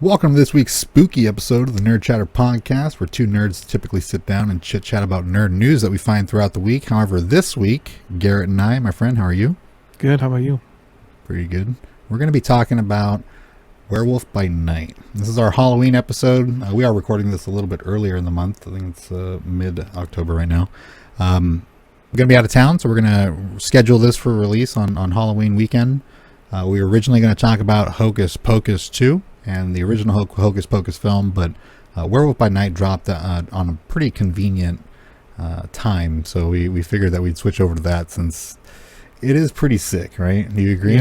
Welcome to this week's spooky episode of the Nerd Chatter podcast, where two nerds typically sit down and chit-chat about nerd news that we find throughout the week. However, this week, Garrett and I, my friend, how are you? Good, how about you? Pretty good. We're going to be talking about Werewolf by Night. This is our Halloween episode. We are recording this a little bit earlier in the month. I think it's mid-October right now. We're going to be out of town, so we're going to schedule this for release on Halloween weekend. We were originally going to talk about Hocus Pocus 2 and the original Hocus Pocus film, but Werewolf by Night dropped on a pretty convenient time, so we figured that we'd switch over to that since it is pretty sick, right? Do you agree?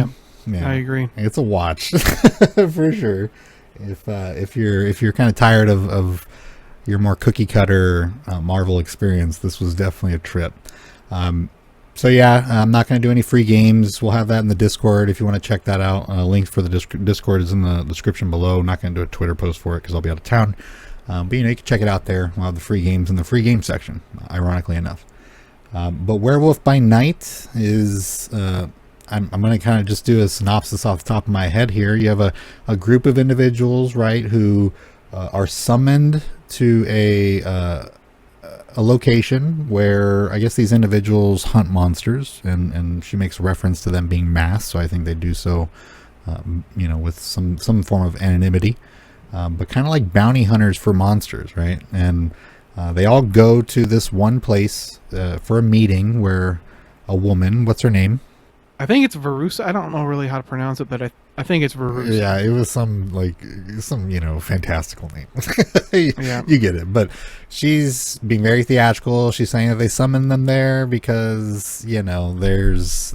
Yeah. I agree. It's a watch for sure. If you're kind of tired of your more cookie cutter Marvel experience, this was definitely a trip. So yeah, I'm not going to do any free games. We'll have that in the Discord if you want to check that out. Link for the Discord is in the description below. I'm not going to do a Twitter post for it because I'll be out of town. But you can check it out there. We'll have the free games in the free game section, ironically enough. But Werewolf by Night is... I'm going to kind of just do a synopsis off the top of my head here. You have a group of individuals, right, who are summoned to a location where I guess these individuals hunt monsters, and she makes reference to them being masked, so I think they do so, with some form of anonymity, but kind of like bounty hunters for monsters, right? And they all go to this one place for a meeting where a woman, what's her name? I think it's Verusa. I don't know really how to pronounce it, but I think it's Verusa. Yeah, it was some fantastical name. Yeah. You get it. But she's being very theatrical. She's saying that they summoned them there because, there's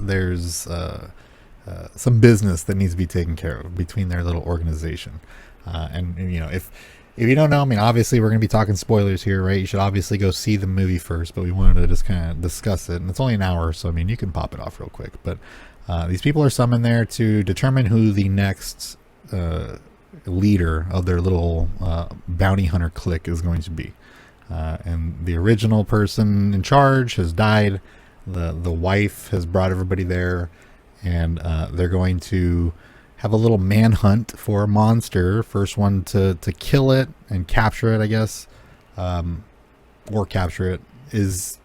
some business that needs to be taken care of between their little organization. If you don't know, obviously we're going to be talking spoilers here, right? You should obviously go see the movie first, but we wanted to just kind of discuss it. And it's only an hour, so you can pop it off real quick. But these people are summoned there to determine who the next leader of their little bounty hunter clique is going to be. And the original person in charge has died. The wife has brought everybody there, and they're going to have a little manhunt for a monster. First one to kill it and capture it, I guess, or capture it, is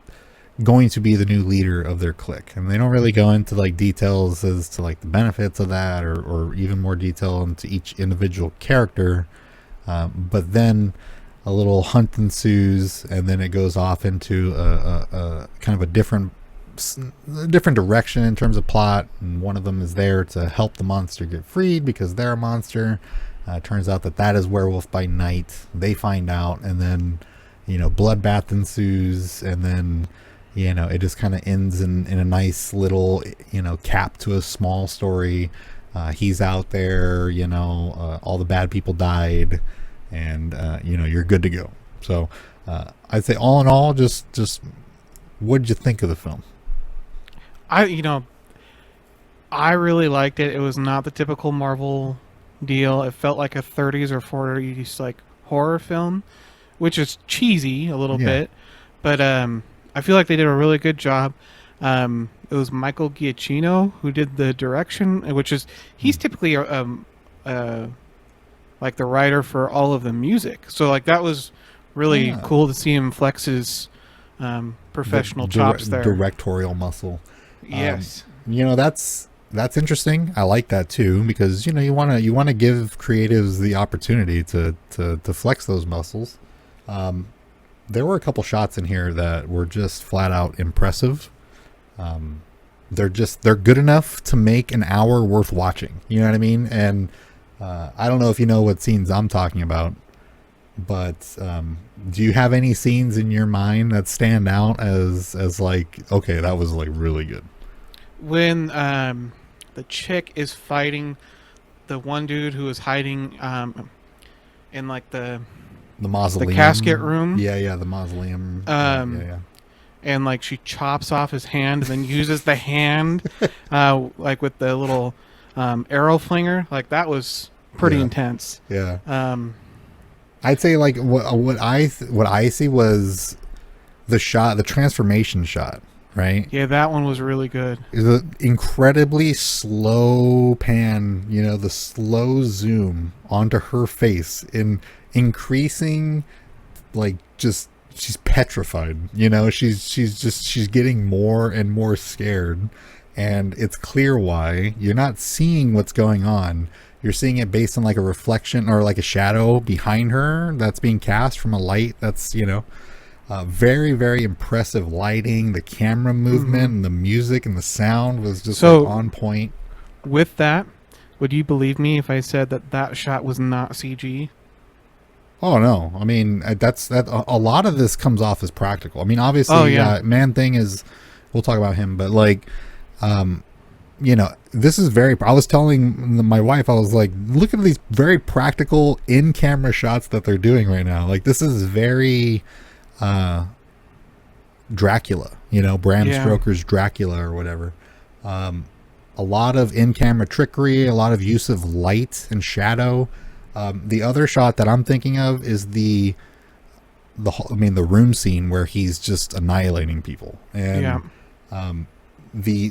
going to be the new leader of their clique. And they don't really go into details as to the benefits of that, or even more detail into each individual character. But then a little hunt ensues, and then it goes off into a kind of a different direction in terms of plot, and one of them is there to help the monster get freed because they're a monster. Turns out that is Werewolf by Night. They find out, and then bloodbath ensues, and then it just kind of ends in a nice little cap to a small story. He's out there, all the bad people died, and you're good to go. So I'd say all in all, just what did you think of the film? I really liked it. It was not the typical Marvel deal. It felt like a 30s or 40s horror film, which is cheesy a little bit, but I feel like they did a really good job. It was Michael Giacchino who did the direction, which is he's typically the writer for all of the music. So that was really cool to see him flex his professional chops there. Directorial muscle. Yes. That's interesting. I like that too, because you want to give creatives the opportunity to flex those muscles. There were a couple shots in here that were just flat out impressive. They're good enough to make an hour worth watching. You know what I mean? And I don't know if you know what scenes I'm talking about, but do you have any scenes in your mind that stand out as okay, that was really good? When the chick is fighting the one dude who is hiding in the mausoleum, the casket room. Yeah, the mausoleum. And she chops off his hand and then uses the hand with the little arrow flinger. That was pretty intense. Yeah. I'd say what I see was the transformation shot right? Yeah, that one was really good. The incredibly slow pan, the slow zoom onto her face in increasing, like, just she's petrified. She's getting more and more scared, and it's clear why. You're not seeing what's going on. You're seeing it based on like a reflection or like a shadow behind her that's being cast from a light that's very, very impressive lighting. The camera movement and the music and the sound was just like on point. With that, would you believe me if I said that shot was not CG? Oh no! I mean, that's a lot of this comes off as practical. I mean, obviously, Man Thing is. We'll talk about him, but like, this is very. I was telling my wife, I was like, look at these very practical in-camera shots that they're doing right now. Like, this is very. Dracula, Bram Stoker's Dracula or whatever. A lot of in-camera trickery, a lot of use of light and shadow. The other shot that I'm thinking of is the room scene where he's just annihilating people, and the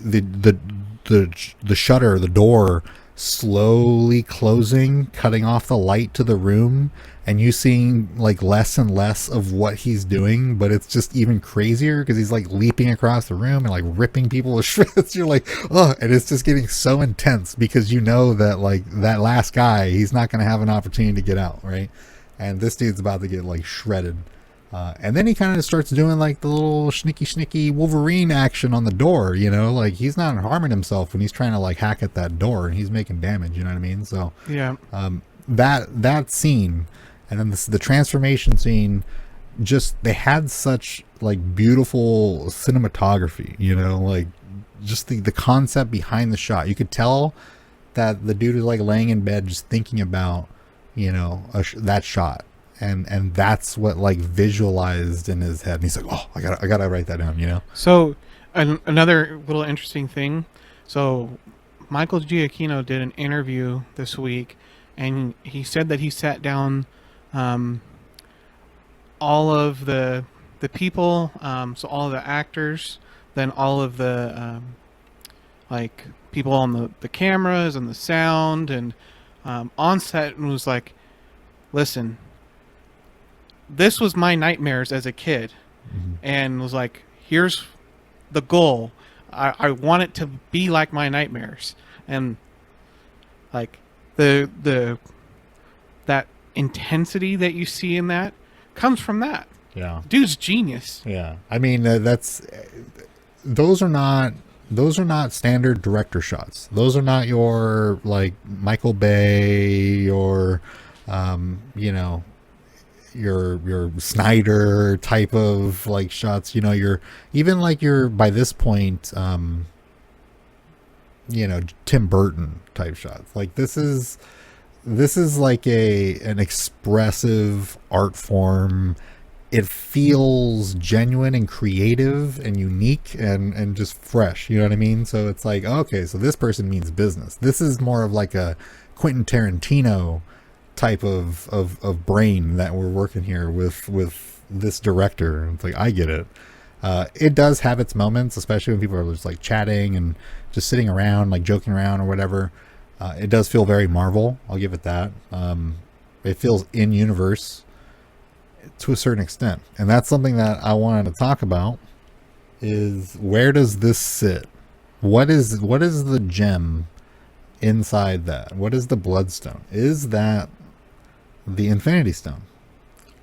shutter, the door slowly closing, cutting off the light to the room, and you seeing like less and less of what he's doing, but it's just even crazier because he's like leaping across the room and like ripping people to shreds. You're like, oh, and it's just getting so intense because that like that last guy, he's not going to have an opportunity to get out, right? And this dude's about to get like shredded. And then he kind of starts doing like the little schnicky Wolverine action on the door, like he's not harming himself when he's trying to like hack at that door, and he's making damage, you know what I mean? So that scene, and then the transformation scene, just they had such like beautiful cinematography, like just the concept behind the shot. You could tell that the dude was like laying in bed just thinking about that shot. And that's what like visualized in his head. And he's like, oh, I gotta write that down, So another little interesting thing. So Michael Giacchino did an interview this week, and he said that he sat down all of the people, so all of the actors, then all of the like people on the cameras and the sound and on set, and was like, listen, this was my nightmares as a kid, and was like, here's the goal. I want it to be like my nightmares, and like that intensity that you see in that comes from that. Yeah, dude's genius. Yeah, I mean those are not standard director shots. Those are not your like Michael Bay or your Snyder type of like shots, you're even like your by this point Tim Burton type shots. Like this is like an expressive art form. It feels genuine and creative and unique and just fresh, you know what I mean? So it's like, okay, so this person means business. This is more of like a Quentin Tarantino type of brain that we're working here with this director. It's like, I get it. It does have its moments, especially when people are just like chatting and just sitting around, like joking around or whatever. It does feel very Marvel. I'll give it that. It feels in universe to a certain extent. And that's something that I wanted to talk about, is where does this sit? What is the gem inside that? What is the Bloodstone? Is that the Infinity Stone?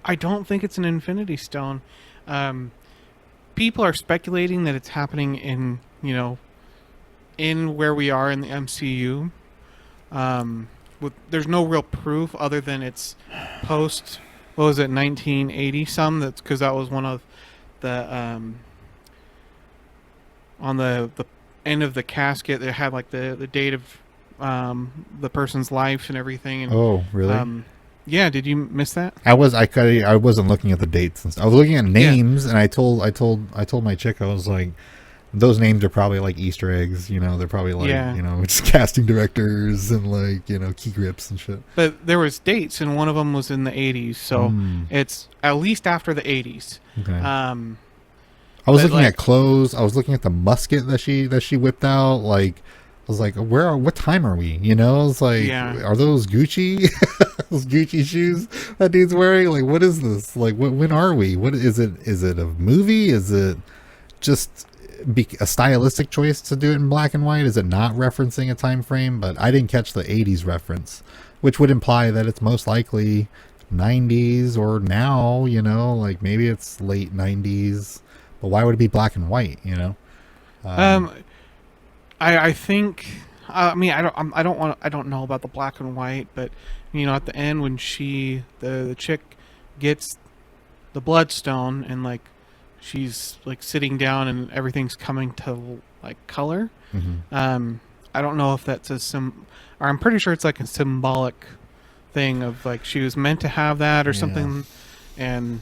I don't think it's an Infinity Stone. People are speculating that it's happening in where we are in the MCU. There's no real proof other than it's post, 1980 some. That's because that was one of the on the end of the casket. They had like the date of the person's life and everything. And, oh, really? Yeah. Did you miss that? I wasn't looking at the dates and stuff. I was looking at names, and I told my chick, I was like, those names are probably like Easter eggs. They're probably like just casting directors and like key grips and shit. But there was dates, and one of them was in the 80s, so it's at least after the 80s. Okay. I was But, looking at clothes. I was looking at the musket that she whipped out. Like, I was like, what time are we? You know, I was like, Yeah. are those Gucci? Those Gucci shoes that dude's wearing? Like, what is this? Like, when are we? What is it? Is it a movie? Is it just a stylistic choice to do it in black and white? Is it not referencing a time frame? But I didn't catch the 80s reference, which would imply that it's most likely 90s or now, you know, like maybe it's late 90s. But why would it be black and white, you know? I think. I mean, I don't know about the black and white, but you know, at the end when the chick gets the bloodstone and like she's like sitting down and everything's coming to like color. I don't know if that's or I'm pretty sure it's like a symbolic thing of like she was meant to have that or something, and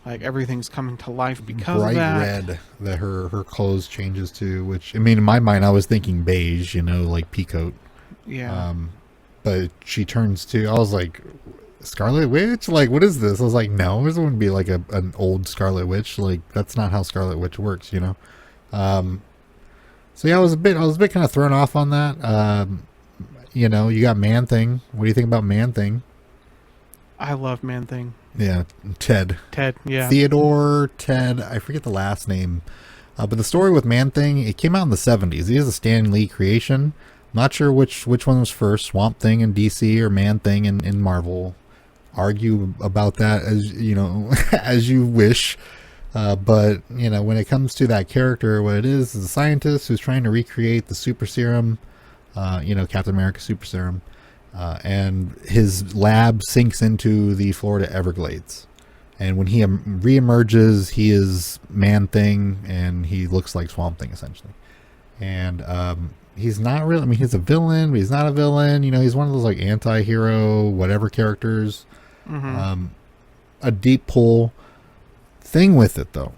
like everything's coming to life because bright of that. red that her clothes changes to, which, I mean, in my mind I was thinking beige, you know, like peacoat. Yeah. But she turns to, I was like, Scarlet Witch? Like, what is this? I was like, no, this wouldn't be like an old Scarlet Witch. Like, that's not how Scarlet Witch works, you know. So yeah, I was a bit kind of thrown off on that. You know, you got Man Thing. What do you think about Man Thing? I love Man Thing. Yeah, Ted, yeah. Theodore Ted, I forget the last name, but the story with Man Thing, it came out in the 70s. It is a Stan Lee creation. I'm not sure which one was first, Swamp Thing in DC or Man Thing in Marvel. Argue about that as you know, as you wish. But you know, when it comes to that character, what it is a scientist who's trying to recreate the super serum, you know, Captain America super serum. And his lab sinks into the Florida Everglades. And when he reemerges, he is Man Thing, and he looks like Swamp Thing, essentially. And he's not really, I mean, he's a villain, but he's not a villain. You know, he's one of those, like, anti-hero, whatever characters. A deep pull. Thing with it, though,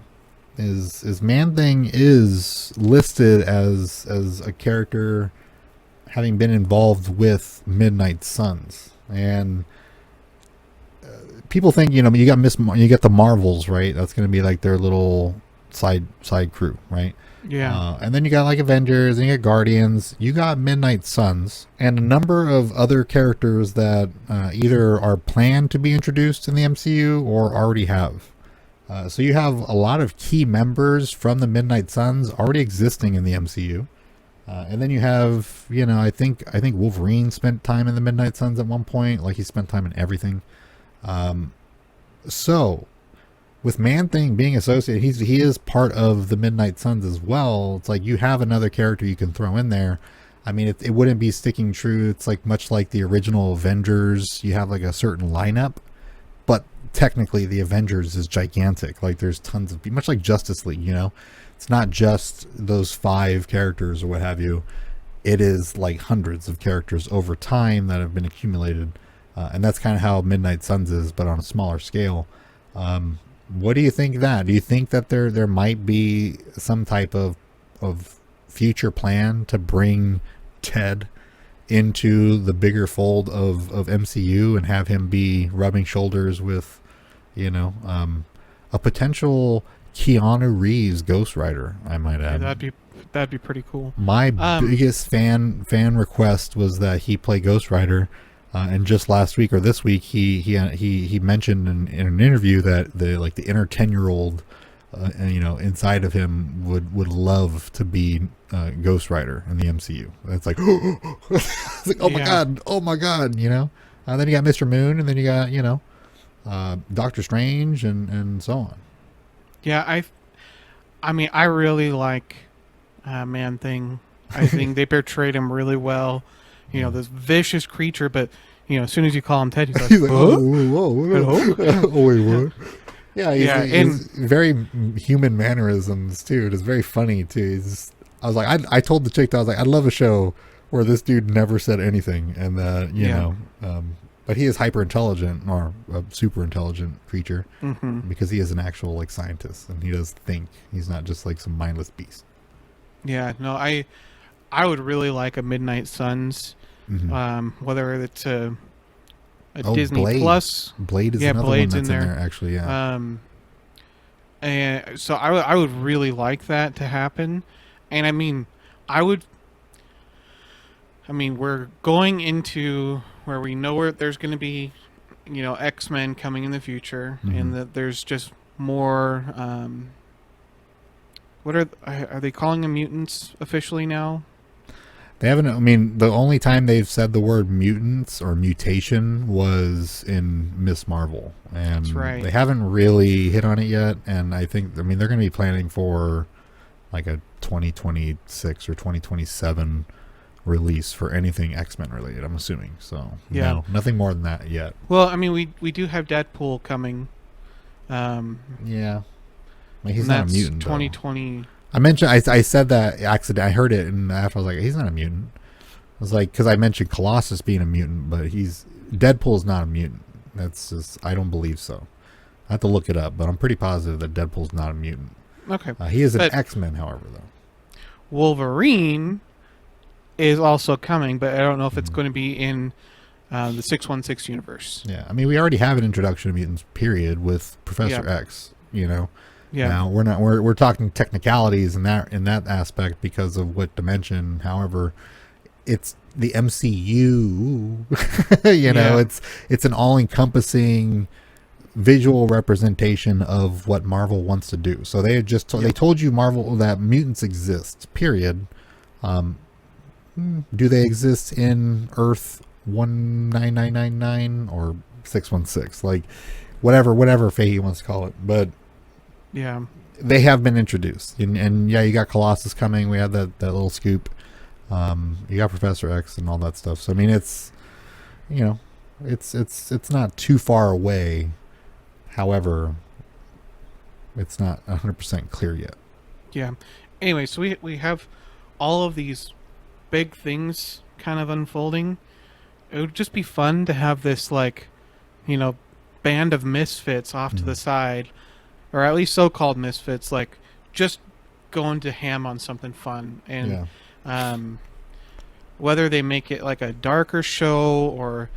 is Man Thing is listed as a character having been involved with Midnight Suns, and people think, you know, you got the Marvels, right? That's going to be like their little side crew, right? Yeah. And then you got like Avengers, and you got Guardians, you got Midnight Suns, and a number of other characters that either are planned to be introduced in the MCU or already have. So you have a lot of key members from the Midnight Suns already existing in the MCU. And then you have, you know, I think Wolverine spent time in the Midnight Suns at one point. Like, he spent time in everything. So with Man Thing being associated, he is part of the Midnight Suns as well. It's like you have another character you can throw in there. I mean, it wouldn't be sticking true. It's like much like the original Avengers. You have like a certain lineup, but technically the Avengers is gigantic. Like, there's tons of, much like Justice League, you know. It's not just those 5 characters or what have you. It is like hundreds of characters over time that have been accumulated. And that's kind of how Midnight Suns is, but on a smaller scale. What do you think of that? Do you think that there might be some type of future plan to bring Ted into the bigger fold of MCU and have him be rubbing shoulders with, you know, a potential Keanu Reeves Ghost Rider, I might add. Yeah, that'd be pretty cool. My biggest fan request was that he play Ghost Rider, and just last week or this week he mentioned in an interview that the inner 10-year-old you know, inside of him would love to be Ghost Rider in the MCU. It's like, it's like, oh my god, you know. Then you got Mr. Moon, and then you got, you know, Doctor Strange, and so on. Yeah, I mean, I really like Man Thing. I think they portrayed him really well. You know, this vicious creature, but, you know, as soon as you call him Ted, he's like, oh, wait, what? Yeah, he's very human mannerisms, too. It's very funny, too. I was like, I told the chick that I was like, I'd love a show where this dude never said anything, and that, you know, but he is hyper intelligent, or a super intelligent creature, because he is an actual, like, scientist, and he does think. He's not just like some mindless beast. Yeah, no, I would really like a Midnight Suns, whether it's a Disney Blade. Plus. Blade is another one that's in there, actually. Yeah. And so I would really like that to happen. And I mean, I would. I mean, we're going into where we know where there's going to be, X-Men coming in the future, and that there's just more. What are they calling them mutants officially now? They haven't. I mean, the only time they've said the word mutants or mutation was in Miss Marvel, and That's right. they haven't really hit on it yet. And I think, I mean, they're going to be planning for like a 2026 or 2027 release for anything X-Men related. I'm assuming. So Yeah. no, nothing more than that yet. Well, I mean, we do have Deadpool coming. Yeah, I mean, he's And not a that's mutant. 2020. I mentioned I said that accident. I heard it, and after I was like, he's not a mutant. I was like, because I mentioned Colossus being a mutant, but Deadpool's not a mutant. That's just, I don't believe so. I have to look it up, but I'm pretty positive that Deadpool's not a mutant. Okay. He is an But X-Men, however, though. Wolverine is also coming, but I don't know if it's going to be in the 616 universe. Yeah, I mean, we already have an introduction to mutants, period, with Professor X. Yeah. Now we're talking technicalities in that aspect because of what dimension. However, it's the MCU. It's an all-encompassing visual representation of what Marvel wants to do. So they just they told you Marvel that mutants exist. Period. Do they exist in Earth 19999 or 616? Like whatever Fahey wants to call it, but. Yeah. They have been introduced, and yeah, you got Colossus coming. We had that little scoop. You got Professor X and all that stuff. So I mean, it's it's not too far away. However, it's not 100% clear yet. Yeah. Anyway, so we have all of these big things kind of unfolding. It would just be fun to have this band of misfits off to the side. Or at least so-called misfits, like just going to ham on something fun, and whether they make it like a darker show or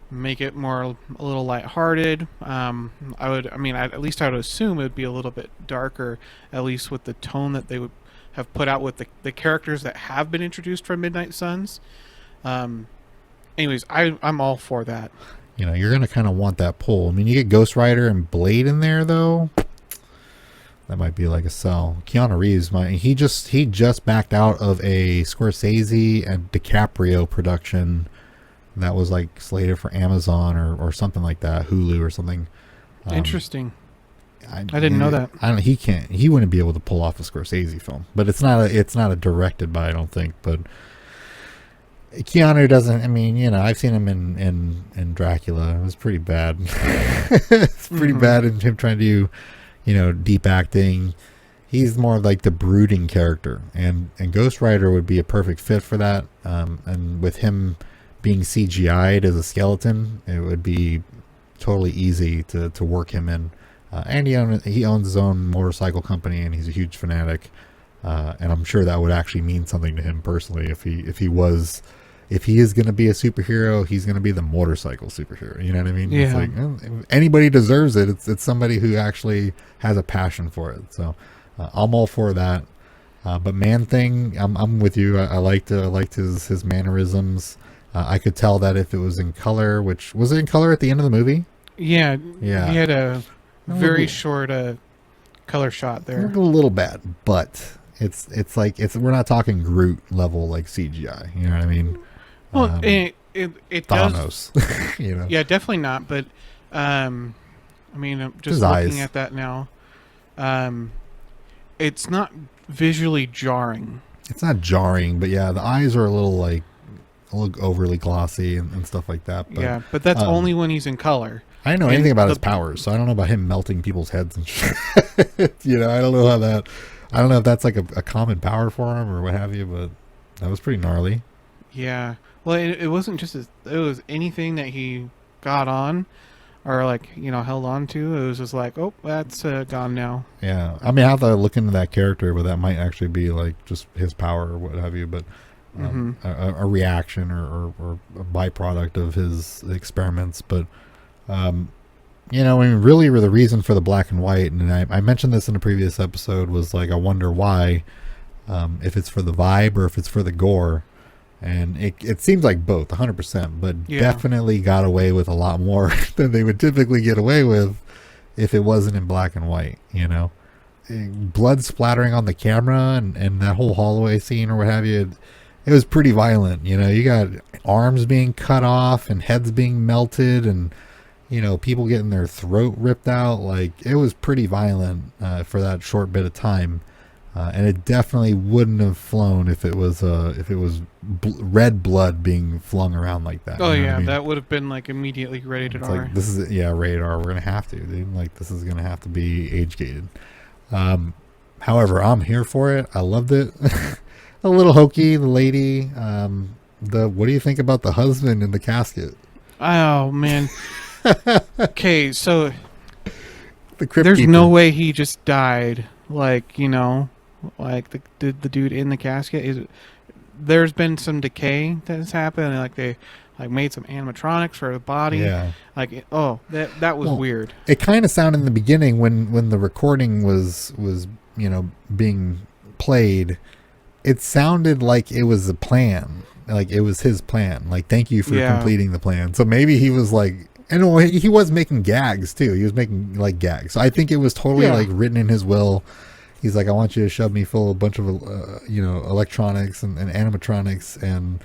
make it a little lighthearted, at least I would assume it would be a little bit darker, at least with the tone that they would have put out with the characters that have been introduced from Midnight Suns. Anyways, I'm all for that. You're gonna kind of want that pull. I mean, you get Ghost Rider and Blade in there though. That might be like a sell. Keanu Reeves he just backed out of a Scorsese and DiCaprio production that was like slated for Amazon or something like that, Hulu or something. Interesting. I didn't know that. He wouldn't be able to pull off a Scorsese film, but it's not a directed by, I don't think, but Keanu doesn't. I mean, I've seen him in Dracula. It was pretty bad. It's pretty bad in him trying to do deep acting. He's more like the brooding character, and Ghost Rider would be a perfect fit for that. And with him being CGI'd as a skeleton, it would be totally easy to work him in. And he owns his own motorcycle company, and he's a huge fanatic. And I'm sure that would actually mean something to him personally if he is going to be a superhero, he's going to be the motorcycle superhero. You know what I mean? Yeah. It's like, anybody deserves it. It's somebody who actually has a passion for it. So I'm all for that. But Man-Thing, I'm with you. I liked his mannerisms. I could tell that if it was in color, which was it in color at the end of the movie? Yeah. Yeah. He had a very short color shot there. A little bad, but it's like we're not talking Groot level like CGI. You know what I mean? Well, it Thanos, does. Yeah, definitely not. But I'm just looking at that now. It's not visually jarring. It's not jarring, but yeah, the eyes are a little overly glossy and stuff like that. But, but that's only when he's in color. I didn't know anything about his powers, so I don't know about him melting people's heads and shit. I don't know I don't know if that's like a common power for him or what have you, but that was pretty gnarly. Yeah. Well, it wasn't just it was anything that he got on or held on to. It was just like, oh, that's gone now. Yeah. I mean, I have to look into that character, but that might actually be like just his power or what have you, but a reaction or a byproduct of his experiments. But you know, I mean, really, the reason for the black and white, and I mentioned this in a previous episode, was like, I wonder why, if it's for the vibe or if it's for the gore. And it seems like both, 100%, but definitely got away with a lot more than they would typically get away with if it wasn't in black and white, you know? Blood splattering on the camera and that whole hallway scene or what have you, it was pretty violent, you know? You got arms being cut off and heads being melted and, you know, people getting their throat ripped out. Like, it was pretty violent for that short bit of time. And it definitely wouldn't have flown if it was red blood being flung around like that. Oh, you know yeah, what I mean? that would have been like immediately rated It's R. like, this is rated R. We're gonna have to, dude. Like, this is gonna have to be age gated. However, I'm here for it. I loved it. A little hokey, the lady. What do you think about the husband in the casket? Oh man. Okay, so The crypt there's keeper. no way he just died. Like, you know, like the dude in the casket there's been some decay that's happened, and like they like made some animatronics for the body. Yeah. Like that was weird. It kind of sounded in the beginning when the recording was you know being played. It sounded like it was a plan, like it was his plan. Like, thank you for completing the plan. So maybe he was like, and he was making gags too. He was making like gags. So I think it was totally like written in his will. He's like, I want you to shove me full of a bunch of you know, electronics and animatronics and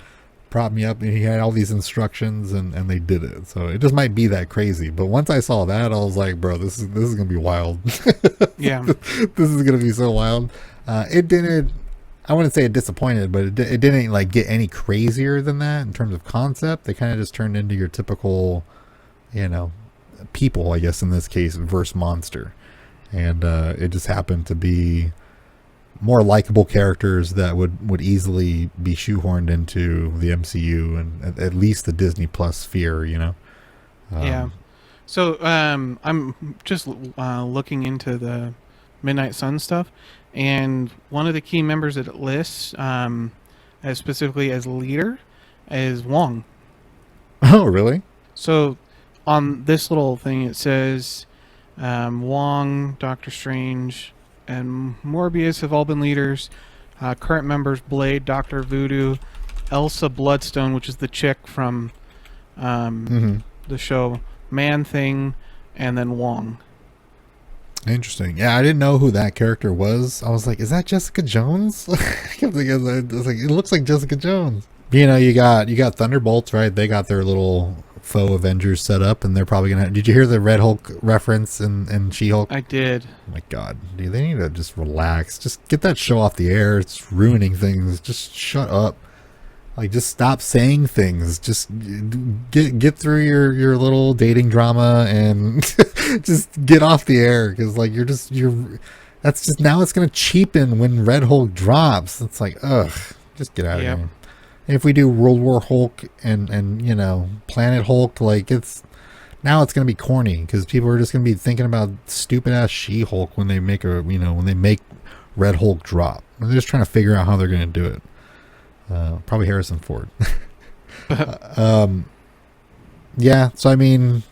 prop me up. And he had all these instructions, and they did it. So it just might be that crazy. But once I saw that, I was like, bro, this is gonna be wild. Yeah, this is gonna be so wild. It didn't. I wouldn't say it disappointed, but it didn't like get any crazier than that in terms of concept. They kind of just turned into your typical, you know, people, I guess in this case, versus monster. And it just happened to be more likable characters that would easily be shoehorned into the MCU and at least the Disney Plus sphere, you know? Yeah. So I'm just looking into the Midnight Sun stuff, and one of the key members that it lists, as specifically as leader, is Wong. Oh, really? So on this little thing it says Wong, Doctor Strange, and Morbius have all been leaders. Current members: Blade, Doctor Voodoo, Elsa Bloodstone, which is the chick from the show, Man-Thing, and then Wong. Interesting. Yeah, I didn't know who that character was. I was like, is that Jessica Jones? I was like, it looks like Jessica Jones. You know, you got Thunderbolts, right? They got their little faux Avengers set up, and they're probably gonna. Did you hear the Red Hulk reference in She-Hulk? I did. Oh my God, dude, they need to just relax. Just get that show off the air. It's ruining things. Just shut up. Like, just stop saying things. Just get through your little dating drama and just get off the air, because like that's just, now it's gonna cheapen when Red Hulk drops. It's like, ugh, just get out of here. And if we do World War Hulk and you know, Planet Hulk, like it's going to be corny, because people are just going to be thinking about stupid ass She-Hulk when they make Red Hulk drop. They're just trying to figure out how they're going to do it. Probably Harrison Ford. Yeah. So I mean,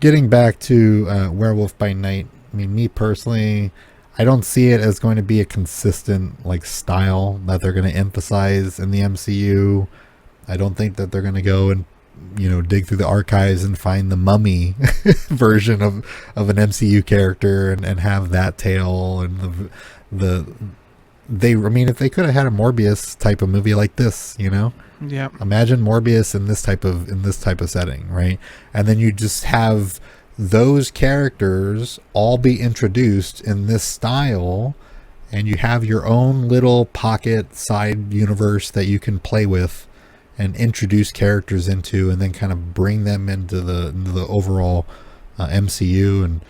getting back to Werewolf by Night. I mean, me personally, I don't see it as going to be a consistent like style that they're going to emphasize in the MCU. I don't think that they're going to go and, you know, dig through the archives and find the Mummy version of an MCU character and have that tale and I mean, if they could have had a Morbius type of movie like this, you know, imagine Morbius in this type of setting, right? And then you just have those characters all be introduced in this style, and you have your own little pocket side universe that you can play with and introduce characters into, and then kind of bring them into the overall MCU. And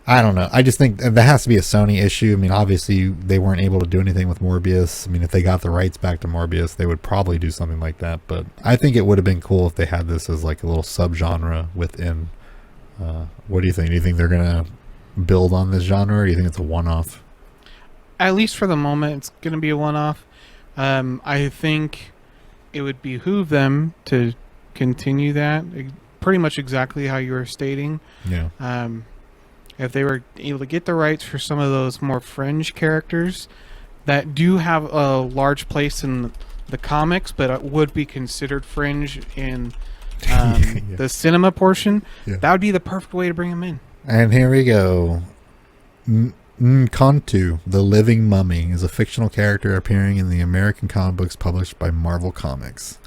I don't know, I just think that has to be a Sony issue. I mean, obviously they weren't able to do anything with Morbius. I mean, if they got the rights back to Morbius, they would probably do something like that, but I think it would have been cool if they had this as like a little subgenre within. What do you think? Do you think they're gonna build on this genre, or do you think it's a one-off? At least for the moment, it's gonna be a one-off. I think it would behoove them to continue that, pretty much exactly how you were stating. Yeah. If they were able to get the rights for some of those more fringe characters that do have a large place in the comics, but would be considered fringe in the cinema portion, that would be the perfect way to bring them in. And here we go. Nkantu, the Living Mummy, is a fictional character appearing in the American comic books published by Marvel Comics.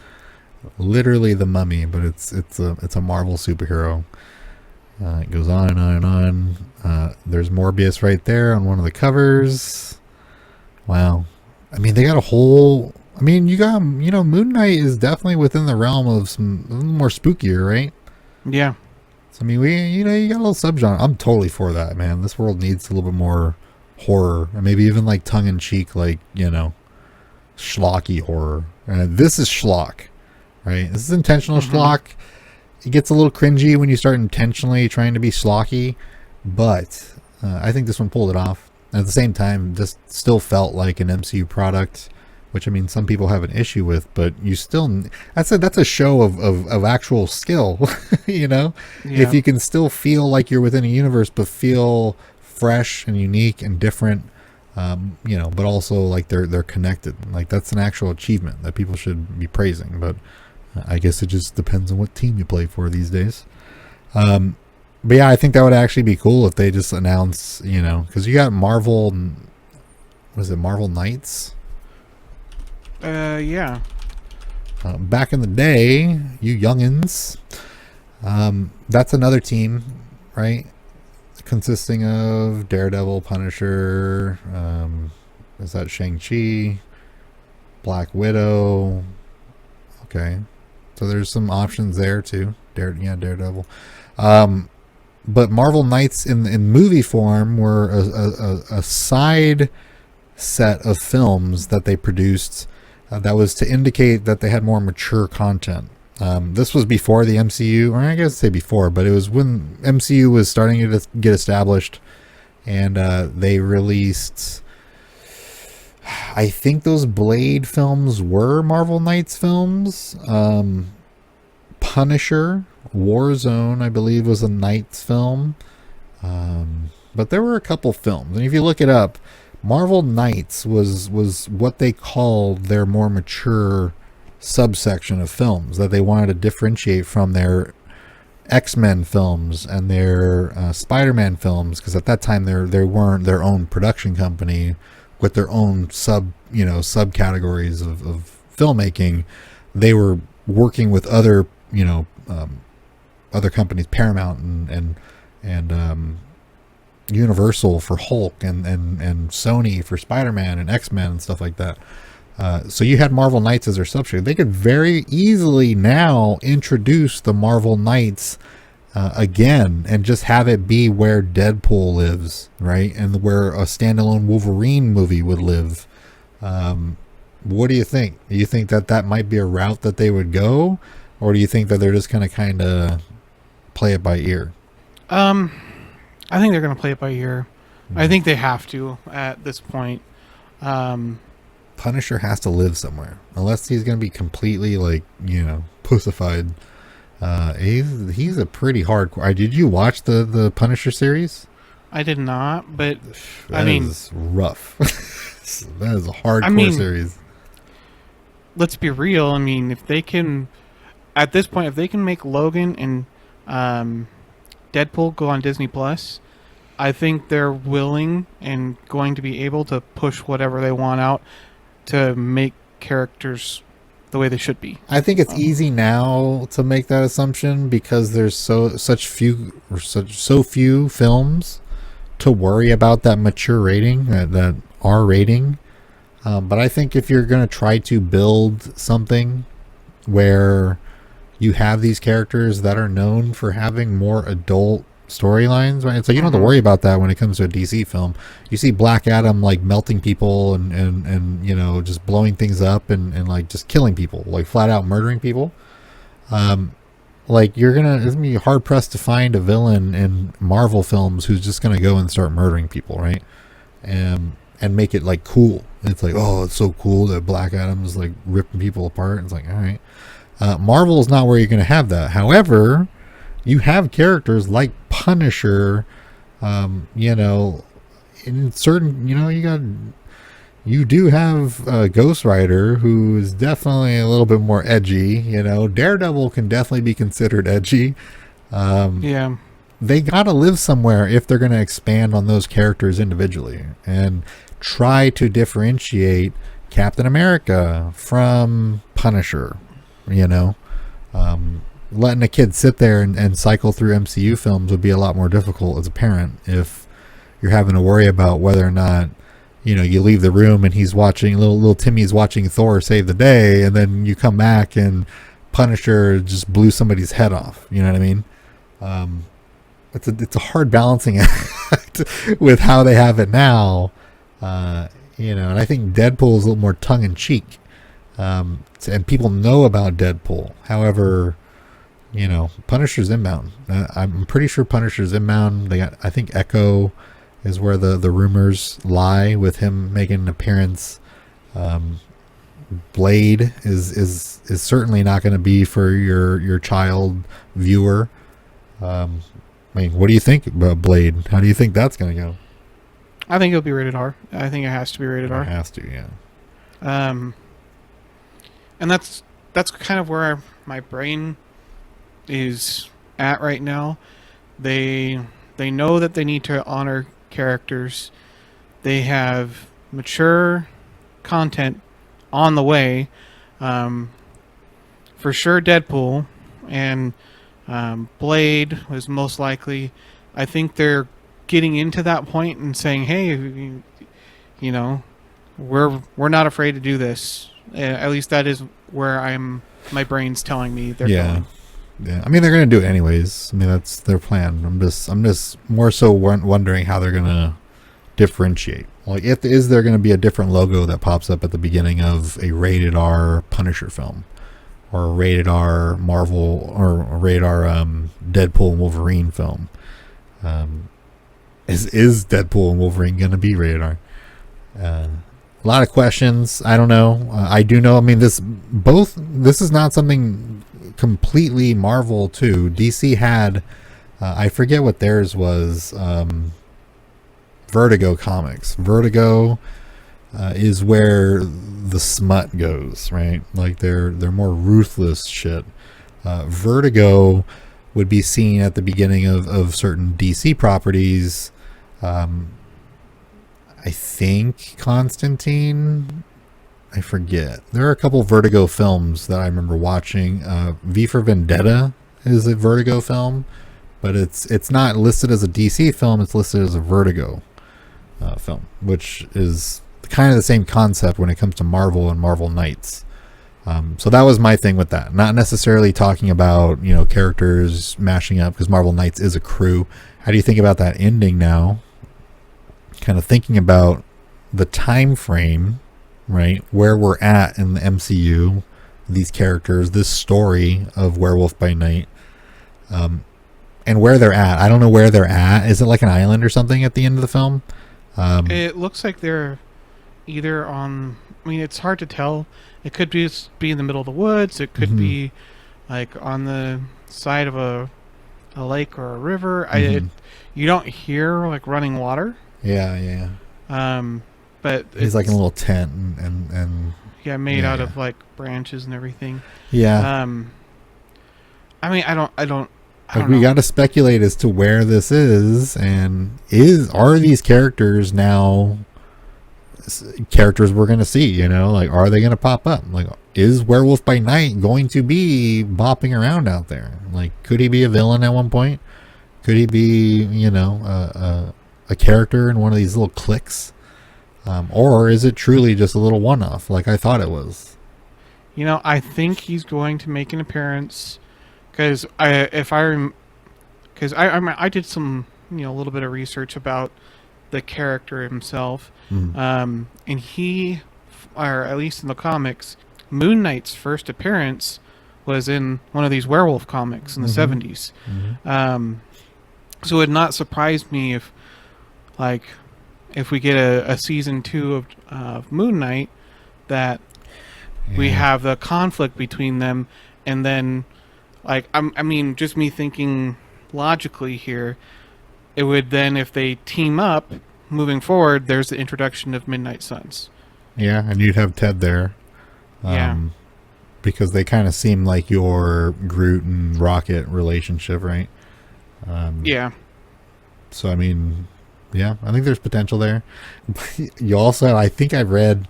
Literally the Mummy, but it's a Marvel superhero. It goes on and on and on. There's Morbius right there on one of the covers. Wow. I mean, they got a whole... I mean, you got, Moon Knight is definitely within the realm of some a little more spookier, right? Yeah. So, I mean, you got a little subgenre. I'm totally for that, man. This world needs a little bit more horror. And maybe even like tongue-in-cheek, like, schlocky horror. This is schlock, right? This is intentional schlock. It gets a little cringy when you start intentionally trying to be schlocky. But I think this one pulled it off. And at the same time, just still felt like an MCU product. Which, I mean, some people have an issue with, but you still... That's a show of actual skill, Yeah. If you can still feel like you're within a universe, but feel fresh and unique and different, but also like they're connected. Like, that's an actual achievement that people should be praising. But I guess it just depends on what team you play for these days. But yeah, I think that would actually be cool if they just announce, because you got Marvel... Was it Marvel Knights? Yeah. Back in the day, you youngins, that's another team, right? Consisting of Daredevil, Punisher, is that Shang-Chi, Black Widow? Okay. So there's some options there too. Daredevil. But Marvel Knights in movie form were a side set of films that they produced that was to indicate that they had more mature content. This was before the MCU, or I guess say before, but it was when MCU was starting to get established, and they released... I think those Blade films were Marvel Knights films. Punisher, Warzone, I believe, was a Knights film. But there were a couple films, and if you look it up, Marvel Knights was what they called their more mature subsection of films that they wanted to differentiate from their X-Men films and their Spider-Man films, because at that time they weren't their own production company with their own subcategories of filmmaking. They were working with other other companies, Paramount and Universal for Hulk and Sony for Spider-Man and X-Men and stuff like that. So you had Marvel Knights as their subject. They could very easily now introduce the Marvel Knights again and just have it be where Deadpool lives, right? And where a standalone Wolverine movie would live. What do you think? Do you think that might be a route that they would go? Or do you think that they're just going to kind of play it by ear? I think they're going to play it by ear. I think they have to at this point. Punisher has to live somewhere, unless he's going to be completely pussified. He's a pretty hardcore. Did you watch the Punisher series? I did not, but that is rough. That is a hardcore series. Let's be real. I mean, if they can, at this point, if they can make Logan and Deadpool go on Disney Plus, I think they're willing and going to be able to push whatever they want out to make characters the way they should be. I think it's easy now to make that assumption because there's so few films to worry about that mature rating, that R rating. But I think if you're going to try to build something where you have these characters that are known for having more adult storylines, right? So you don't have to worry about that when it comes to a DC film. You see Black Adam melting people and just blowing things up and just killing people, flat out murdering people. It's gonna be hard pressed to find a villain in Marvel films who's just gonna go and start murdering people, right? And make it cool. It's oh, it's so cool that Black Adam is ripping people apart. It's all right. Marvel is not where you're gonna have that. However, you have characters like Punisher, you know, in certain, you know, you do have Ghost Rider, who is definitely a little bit more edgy. You know, Daredevil can definitely be considered edgy. Yeah. They gotta live somewhere if they're gonna expand on those characters individually and try to differentiate Captain America from Punisher. You know, letting a kid sit there and cycle through MCU films would be a lot more difficult as a parent if you're having to worry about whether or not, you know, you leave the room and he's watching, little Timmy's watching Thor save the day, and then you come back and Punisher just blew somebody's head off. You know what I mean? It's a hard balancing act with how they have it now. You know, and I think Deadpool is a little more tongue in cheek. And people know about Deadpool. However, you know, Punisher's inbound. I'm pretty sure Punisher's inbound. They got, I think Echo is where the rumors lie with him making an appearance. Blade is certainly not going to be for your child viewer. I mean, what do you think about Blade? How do you think that's going to go? I think it'll be rated R. I think it has to be rated R. It has to, yeah. And that's kind of where my brain is at right now. They know that they need to honor characters. They have mature content on the way. For sure Deadpool and Blade was most likely. I think they're getting into that point and saying, hey, you know, we're not afraid to do this. At least that is where my brain's telling me they're going. Yeah, I mean, they're going to do it anyways. I mean, that's their plan. I'm just more so wondering how they're going to differentiate. Like, is there going to be a different logo that pops up at the beginning of a rated R Punisher film, or a rated R Marvel, or a rated R Deadpool and Wolverine film? Is Deadpool and Wolverine going to be rated R? A lot of questions. I don't know. I do know. I mean, this is not something completely Marvel too. DC had, I forget what theirs was. Vertigo Comics. Vertigo is where the smut goes, right? Like they're more ruthless shit. Vertigo would be seen at the beginning of certain DC properties. I think Constantine, I forget. There are a couple Vertigo films that I remember watching. V for Vendetta is a Vertigo film, but it's not listed as a DC film. It's listed as a Vertigo film, which is kind of the same concept when it comes to Marvel and Marvel Knights. So that was my thing with that. Not necessarily talking about, you know, characters mashing up, because Marvel Knights is a crew. How do you think about that ending now? Kind of thinking about the time frame, right? Where we're at in the MCU, these characters, this story of Werewolf by Night, and where they're at. I don't know where they're at. Is it like an island or something at the end of the film? It looks like they're either on. I mean, it's hard to tell. It could be in the middle of the woods. It could be like on the side of a lake or a river. You don't hear like running water. Yeah. But he's like in a little tent and yeah, made out of like branches and everything. Yeah. I mean, I don't like, we got to speculate as to where this is, and are these characters now characters we're going to see, you know, like, are they going to pop up? Like, is Werewolf by Night going to be bopping around out there? Like, could he be a villain at one point? Could he be, you know, a character in one of these little cliques? Or is it truly just a little one-off like I thought it was? You know, I think he's going to make an appearance, because I did some, you know, a little bit of research about the character himself. And he, or at least in the comics, Moon Knight's first appearance was in one of these werewolf comics in the 70s. So it would not surprise me if we get a season 2 of Moon Knight, that we have the conflict between them, and then Like I mean, just me thinking logically here, it would then, if they team up moving forward, there's the introduction of Midnight Suns. Yeah, and you'd have Ted there. Yeah. Because they kind of seem like your Groot and Rocket relationship, right? Yeah. So, I mean, yeah, I think there's potential there. You also, I think I've read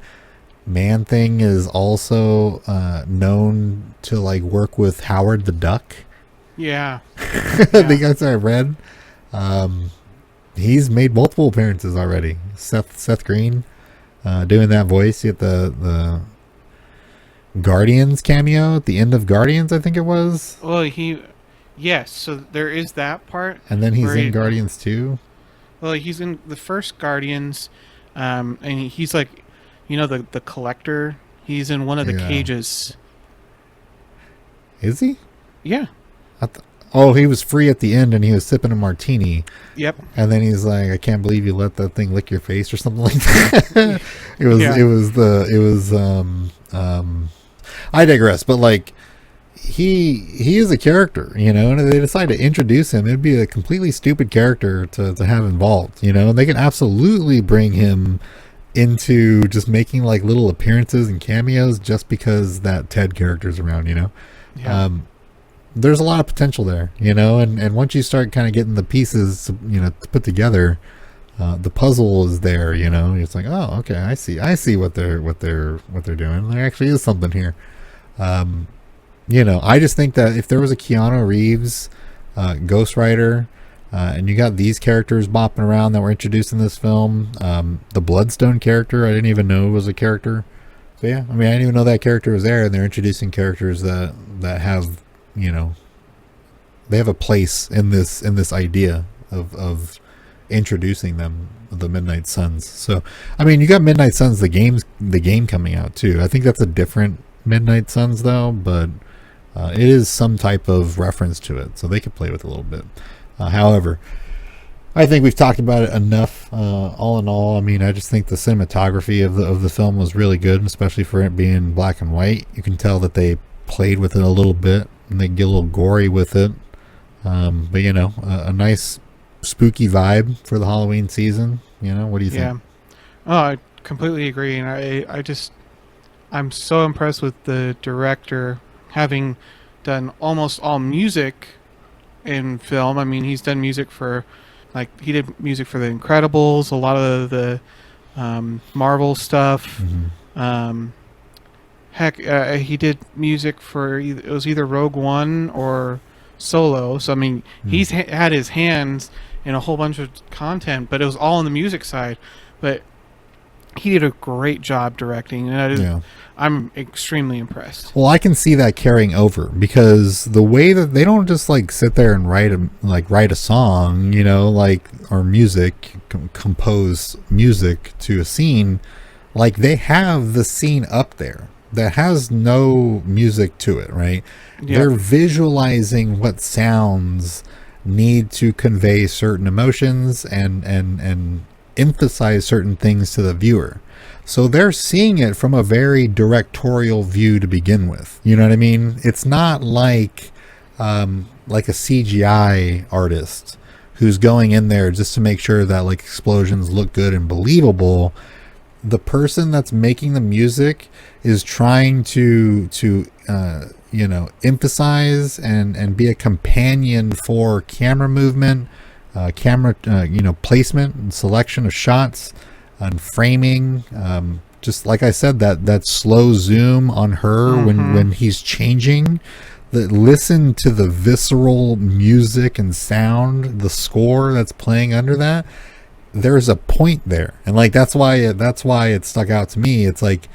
Man-Thing is also known to, like, work with Howard the Duck. Yeah. I think that's what I read. He's made multiple appearances already. Seth Green doing that voice at the Guardians cameo at the end of Guardians, I think it was. Well, yes, so there is that part. And then he's in Guardians too. Well, he's in the first Guardians, and he's like, the collector. He's in one of the cages. Is he? Yeah. He was free at the end and he was sipping a martini. Yep. And then he's like, I can't believe you let that thing lick your face or something like that. I digress, but like he is a character, and if they decide to introduce him, it'd be a completely stupid character to have involved, and they can absolutely bring him into just making like little appearances and cameos just because that Ted character's around, Yeah. There's a lot of potential there, and once you start kind of getting the pieces, to put together, the puzzle is there, it's like, oh, okay, I see what they're doing. There actually is something here. I just think that if there was a Keanu Reeves Ghost Rider, and you got these characters bopping around that were introduced in this film, the Bloodstone character, I didn't even know was a character. So yeah, I didn't even know that character was there, and they're introducing characters that have, they have a place in this idea of introducing them, the Midnight Suns. So you got Midnight Suns, the game coming out too. I think that's a different Midnight Suns though, but it is some type of reference to it, so they could play with it a little bit. However, I think we've talked about it enough. All in all, I just think the cinematography of the film was really good, especially for it being black and white. You can tell that they played with it a little bit, and they get a little gory with it. But a nice spooky vibe for the Halloween season. What do you think? Yeah. Oh, I completely agree, and I'm so impressed with the director having done almost all music in film. He's done music for, he did music for The Incredibles, a lot of the Marvel stuff. Mm-hmm. He did music for it was either Rogue One or Solo. So he's had his hands in a whole bunch of content, but it was all on the music side. But he did a great job directing, and I'm extremely impressed. Well, I can see that carrying over, because the way that they don't just sit there and write a song, or music, compose music to a scene. They have the scene up there that has no music to it, right? Yeah. They're visualizing what sounds need to convey certain emotions and emphasize certain things to the viewer. So they're seeing it from a very directorial view to begin with. You know what I mean? It's not like a CGI artist who's going in there just to make sure that explosions look good and believable. The person that's making the music is trying to emphasize and be a companion for camera movement, camera placement and selection of shots and framing. Just like I said, that slow zoom on her when he's changing. Listen to the visceral music and sound, the score that's playing under that. There's a point there, and that's why it stuck out to me. It's it's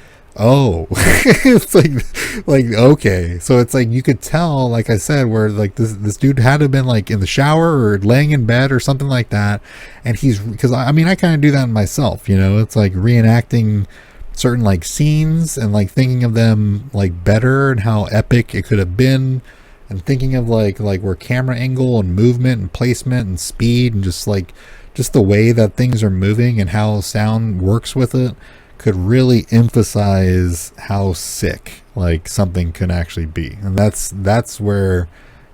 okay, so it's you could tell, like I said, where this dude had to have been in the shower or laying in bed or something like that, and because I kind of do that myself, it's reenacting certain scenes and thinking of them better and how epic it could have been, and thinking of where camera angle and movement and placement and speed and just the way that things are moving and how sound works with it could really emphasize how sick something can actually be. And that's where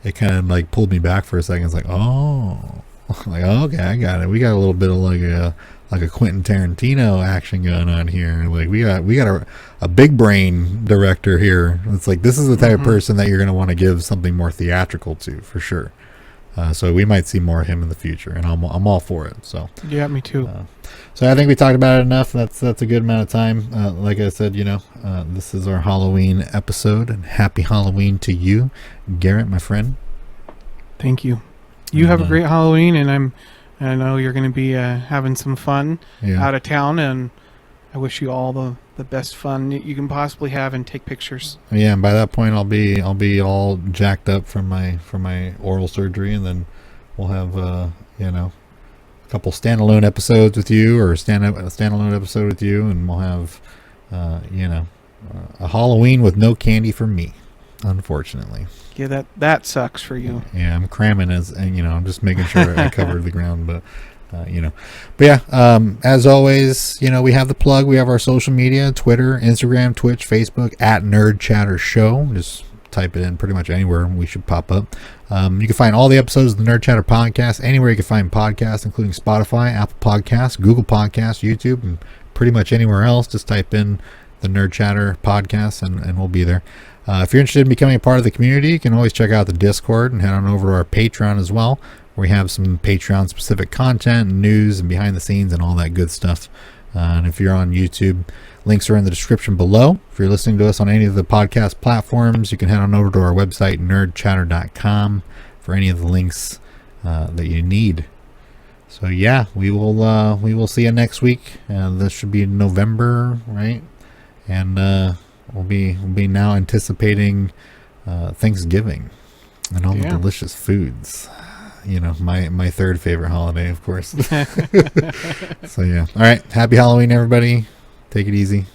it kind of like pulled me back for a second. It's like, oh, like, okay, I got it. We got a little bit of like a Quentin Tarantino action going on here. Like we got a big brain director here. It's like, this is the type of person that you're going to want to give something more theatrical to, for sure. So we might see more of him in the future, and I'm all for it. So yeah, me too. So I think we talked about it enough. That's a good amount of time. Like I said, this is our Halloween episode, and happy Halloween to you, Garrett, my friend. Thank you. You have a great Halloween, and I know you're going to be having some fun out of town, and I wish you all the best fun you can possibly have, and take pictures. Yeah, and by that point I'll be all jacked up from my oral surgery, and then we'll have a couple standalone episodes with you, or a standalone episode with you, and we'll have a Halloween with no candy for me, unfortunately. Yeah, that sucks for you. Yeah, I'm cramming I'm just making sure I cover the ground, but as always, we have the plug. We have our social media: Twitter, Instagram, Twitch, Facebook, @Nerd Chatter Show. Just type it in pretty much anywhere, we should pop up. You can find all the episodes of the Nerd Chatter podcast anywhere you can find podcasts, including Spotify, Apple Podcasts, Google Podcasts, YouTube, and pretty much anywhere else. Just type in the Nerd Chatter podcast, and we'll be there. If you're interested in becoming a part of the community, you can always check out the Discord and head on over to our Patreon as well, where we have some Patreon specific content and news and behind the scenes and all that good stuff. And if you're on YouTube, links are in the description below. If you're listening to us on any of the podcast platforms, you can head on over to our website, nerdchatter.com, for any of the links that you need. So yeah, we will see you next week. This should be November, right? And we'll be now anticipating Thanksgiving and all the delicious foods. My third favorite holiday, of course. So yeah. All right. Happy Halloween, everybody. Take it easy.